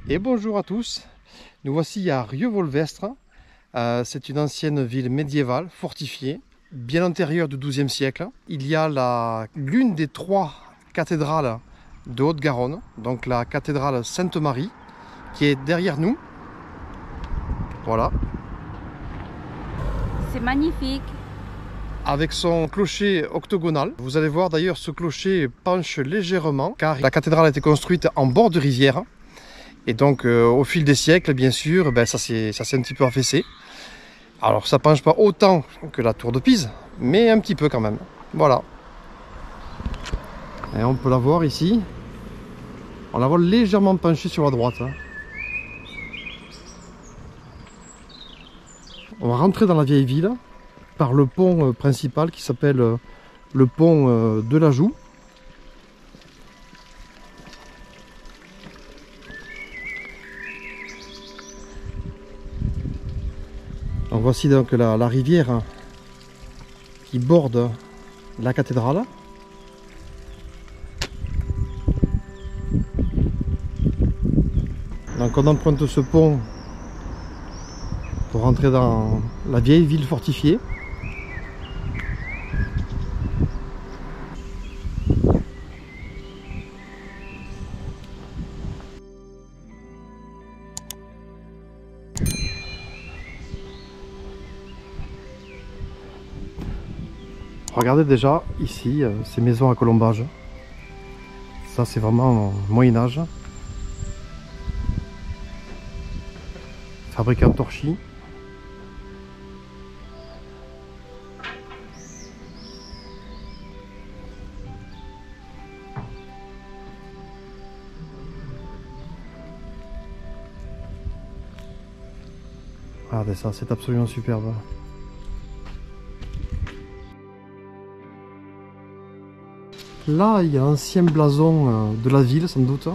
Et bonjour à tous, nous voici à Rieux-Volvestre. C'est une ancienne ville médiévale, fortifiée, bien antérieure du XIIe siècle. Il y a l'une des trois cathédrales de Haute-Garonne, donc la cathédrale Sainte-Marie, qui est derrière nous. Voilà. C'est magnifique. Avec son clocher octogonal. Vous allez voir d'ailleurs, ce clocher penche légèrement, car la cathédrale a été construite en bord de rivière. Et donc au fil des siècles, bien sûr, ça s'est un petit peu affaissé. Alors ça penche pas autant que la tour de Pise, mais un petit peu quand même. Voilà. Et on peut la voir ici. On la voit légèrement penchée sur la droite. On va rentrer dans la vieille ville par le pont principal qui s'appelle le pont de la Joux. Donc voici donc la rivière qui borde la cathédrale. Donc on emprunte ce pont pour rentrer dans la vieille ville fortifiée. Regardez déjà ici ces maisons à colombage. Ça c'est vraiment Moyen-Âge. Fabriqué en torchis. Regardez ça, c'est absolument superbe. Là, il y a l'ancien blason de la ville, sans doute.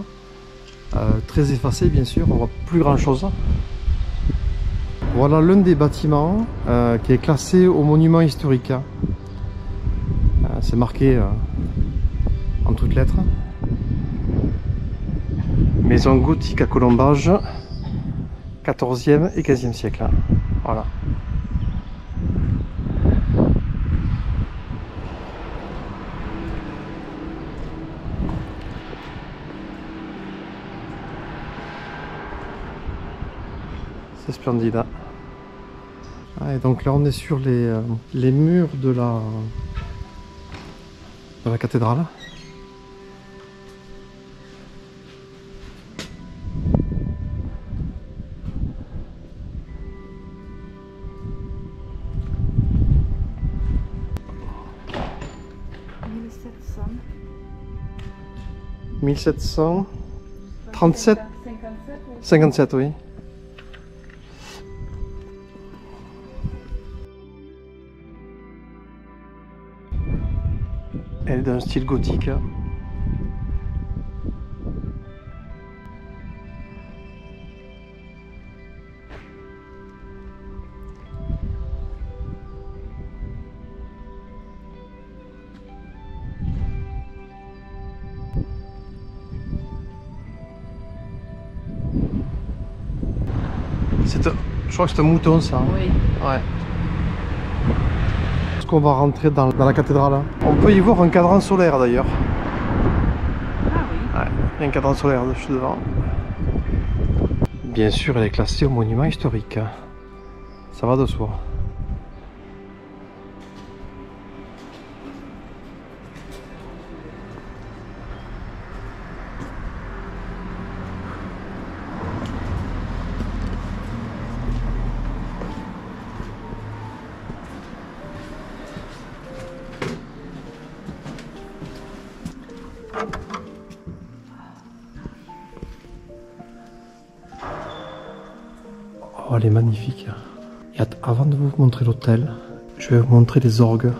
Très effacé, bien sûr, on voit plus grand chose. Voilà l'un des bâtiments qui est classé au monument historique. C'est marqué en toutes lettres. Maison gothique à colombage, 14e et 15e siècle. Voilà. C'est splendide. Ah, et donc là on est sur les murs de la cathédrale. « 1737 57, oui. Elle est d'un style gothique. Je crois que c'est un mouton, ça. Oui. Ouais. Est-ce qu'on va rentrer dans la cathédrale? On peut y voir un cadran solaire d'ailleurs. Ah oui. Ouais, il y a un cadran solaire juste devant. Bien sûr, elle est classée au monument historique. Ça va de soi. Oh, elle est magnifique. Et avant de vous montrer l'hôtel, je vais vous montrer les orgues.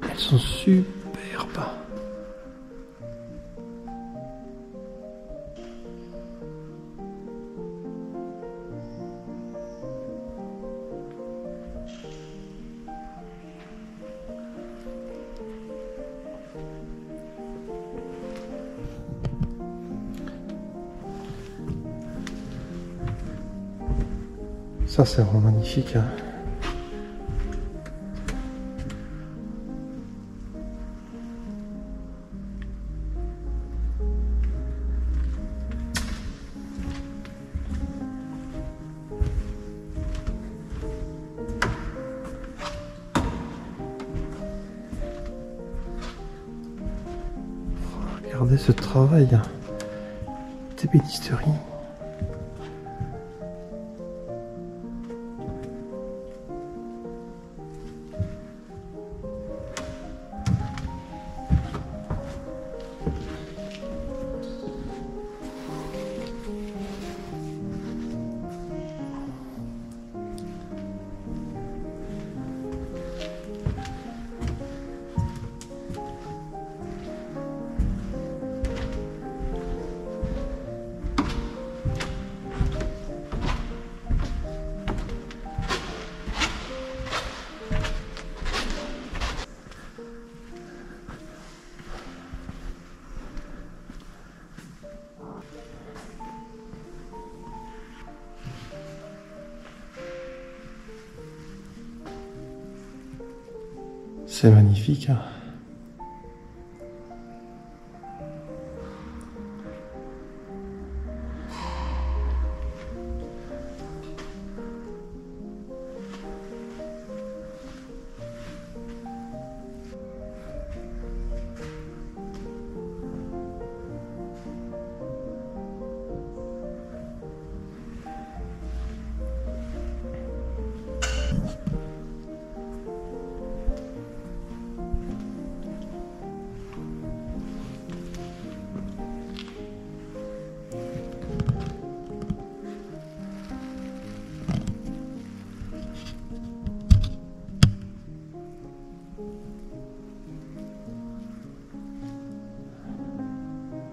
Elles sont superbes. Ça c'est vraiment magnifique. Hein. Regardez ce travail d'ébénisterie. C'est magnifique. Hein.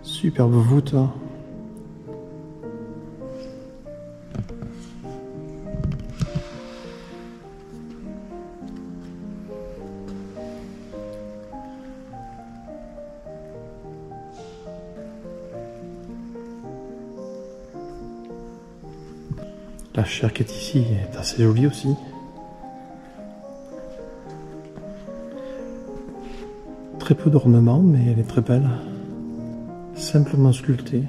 Superbe voûte. Hein. La chaire qui est ici est assez jolie aussi. Très peu d'ornements, mais elle est très belle. Simplement sculptée.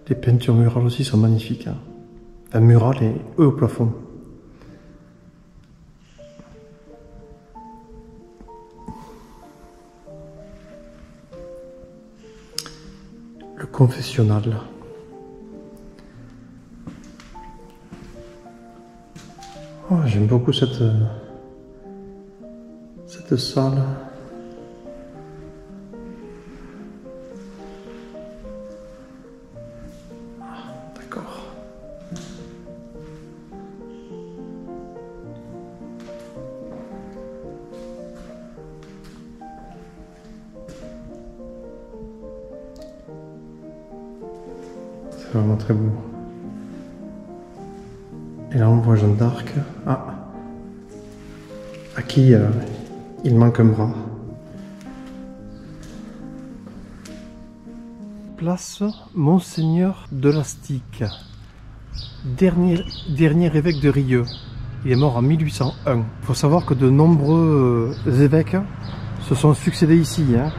Les peintures murales aussi sont magnifiques. Hein. La murale est haut au plafond. Le confessionnal. Oh, j'aime beaucoup cette salle. D'accord. C'est vraiment très beau. Et là on voit Jeanne d'Arc. Ah, à qui il manque un bras. Place Monseigneur de Lastic, dernier évêque de Rieux. Il est mort en 1801. Il faut savoir que de nombreux évêques se sont succédés ici. Hein.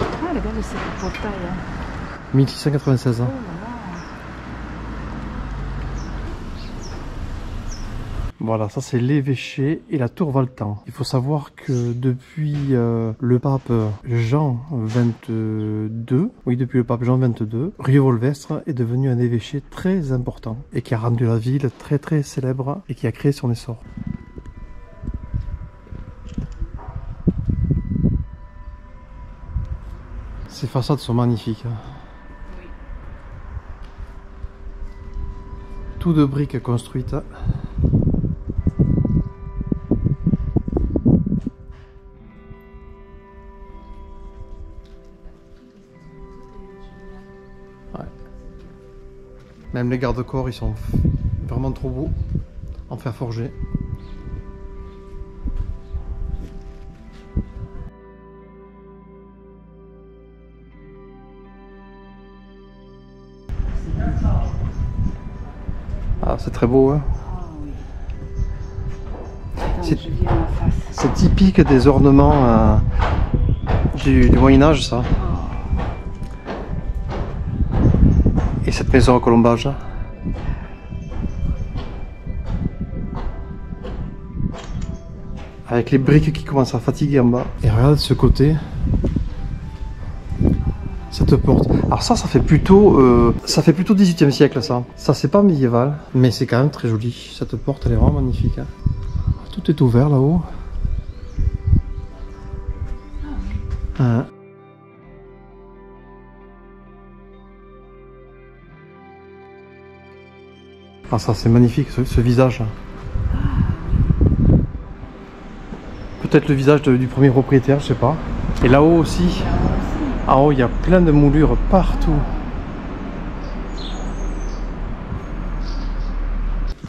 Ah, le bel c'est le portail. 1696 ans. Oh là là. Voilà, ça c'est l'évêché et la tour Valtan. Il faut savoir que depuis le pape Jean XXII, oui depuis le pape Jean XXII, Rieux-Volvestre est devenu un évêché très important et qui a rendu la ville très très célèbre et qui a créé son essor. Ces façades sont magnifiques. Tout de briques construites. Ouais. Même les garde-corps, ils sont vraiment trop beaux en fer forgé. Ah, c'est très beau, hein. C'est typique des ornements du Moyen-Âge, ça. Et cette maison à colombage. Avec les briques qui commencent à fatiguer en bas. Et regarde ce côté. Cette porte. Alors ça fait plutôt 18e siècle, ça. Ça, c'est pas médiéval, mais c'est quand même très joli. Cette porte, elle est vraiment magnifique. Hein. Tout est ouvert là-haut. Hein. Ah, ça, c'est magnifique, ce visage. Peut-être le visage du premier propriétaire, je sais pas. Et là-haut aussi. En haut, il y a plein de moulures partout.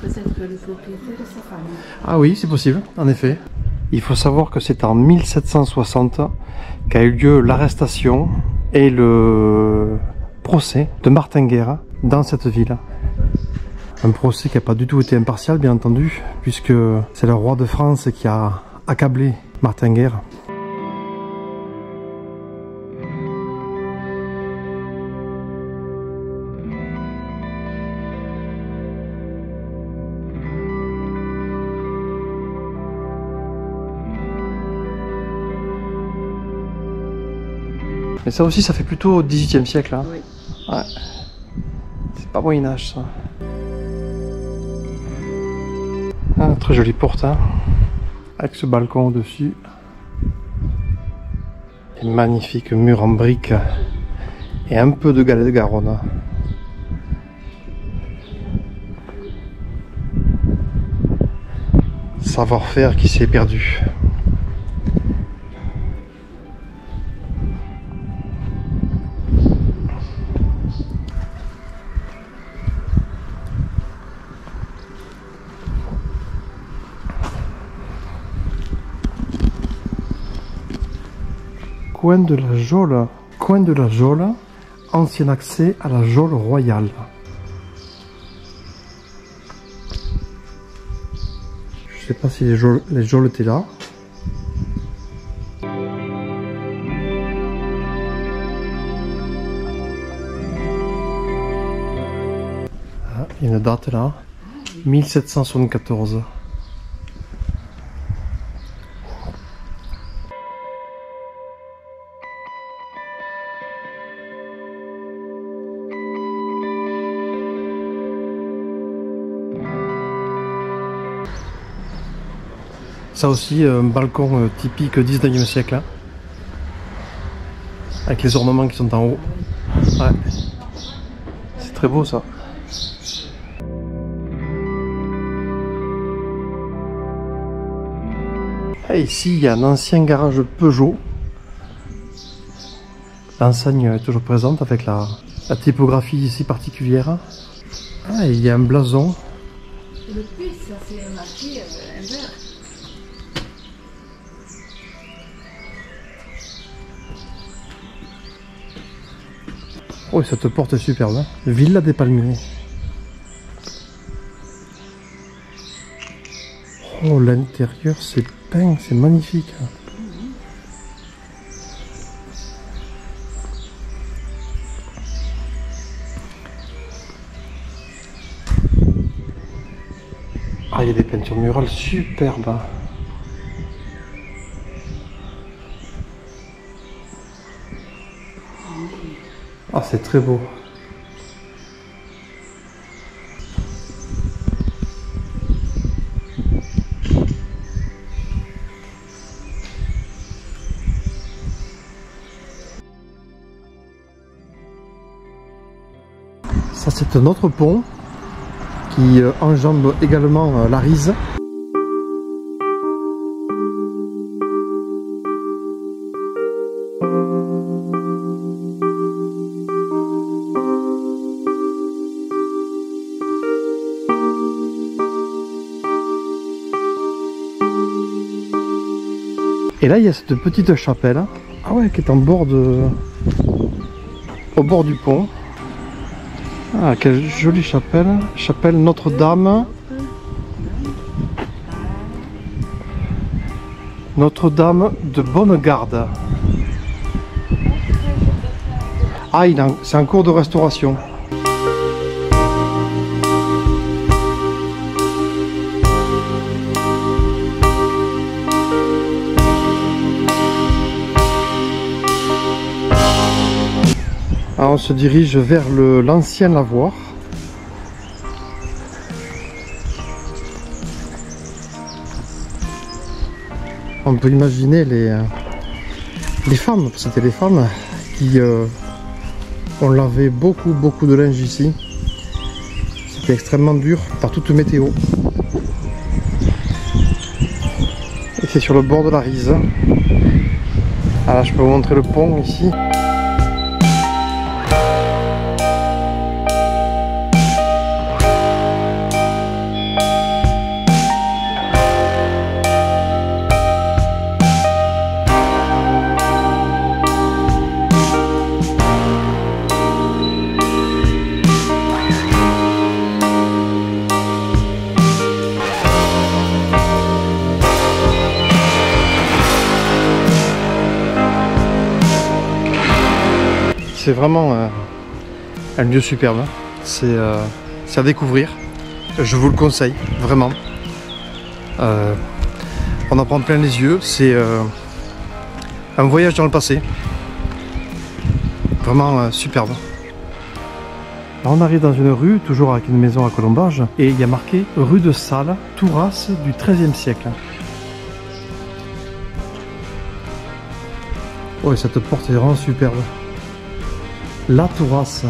Peut-être que le propriétaire est sa femme. Ah oui, c'est possible, en effet. Il faut savoir que c'est en 1760 qu'a eu lieu l'arrestation et le procès de Martin Guerre dans cette ville. Un procès qui n'a pas du tout été impartial, bien entendu, puisque c'est le roi de France qui a accablé Martin Guerre. Mais ça aussi, ça fait plutôt 18e siècle. Hein. Oui. Ouais. C'est pas Moyen-Âge, ça. Ah, très jolie porte, hein. Avec ce balcon au-dessus. Des magnifiques murs en briques. Et un peu de galets de Garonne. Savoir-faire qui s'est perdu. Coin de la Geôle, ancien accès à la geôle royale. Je sais pas si les geôles étaient là. Ah, il y a une date là, 1774. Ça aussi, un balcon typique 19e siècle. Hein, avec les ornements qui sont en haut. Ouais. C'est très beau ça. Et ici, il y a un ancien garage Peugeot. L'enseigne est toujours présente avec la typographie ici particulière. Ah, et il y a un blason. Le plus, ça c'est marqué un vert. Oh, cette porte est superbe, hein. Villa des Palmiers. Oh, l'intérieur c'est peint, c'est magnifique. Ah, il il y a des peintures murales superbes. Ah, c'est très beau. Ça, c'est un autre pont qui enjambe également la Rise. Et là, il y a cette petite chapelle, ah ouais, qui est en bord au bord du pont. Ah, quelle jolie chapelle, chapelle Notre-Dame. Notre-Dame de Bonne-Garde. Ah, c'est en cours de restauration. Alors on se dirige vers l'ancien lavoir. On peut imaginer les femmes, c'était les femmes qui ont lavé beaucoup de linge ici. C'était extrêmement dur par toute météo. Et c'est sur le bord de la Rise. Alors je peux vous montrer le pont ici. C'est vraiment un lieu superbe, c'est à découvrir, je vous le conseille, vraiment. On en prend plein les yeux, c'est un voyage dans le passé, vraiment superbe. Là on arrive dans une rue, toujours avec une maison à colombage, et il y a marqué rue de Salles, Tourrasse du XIIIe siècle. Oh, et cette porte est vraiment superbe. La Tourrasse.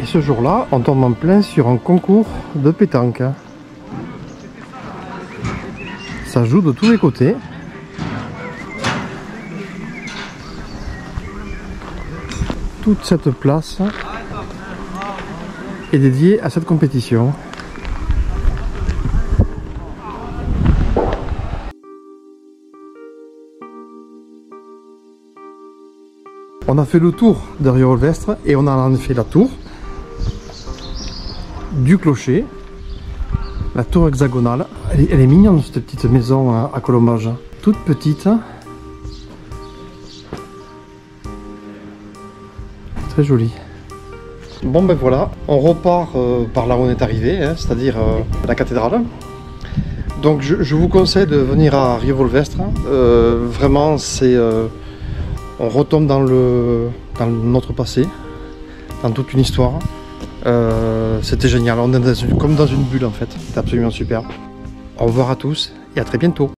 Ce jour-là, on tombe en plein sur un concours de pétanque. Ça joue de tous les côtés. Toute cette place est dédiée à cette compétition. On a fait le tour de Riolvestre et on a en effet la tour du clocher, la tour hexagonale. Elle est mignonne cette petite maison à colombage, toute petite, très jolie. Bon ben voilà, on repart par là où on est arrivé, hein, c'est-à-dire la cathédrale. Donc je vous conseille de venir à Riolvestre, vraiment c'est on retombe dans notre passé, dans toute une histoire. C'était génial, on est comme dans une bulle en fait, c'était absolument super. Au revoir à tous et à très bientôt.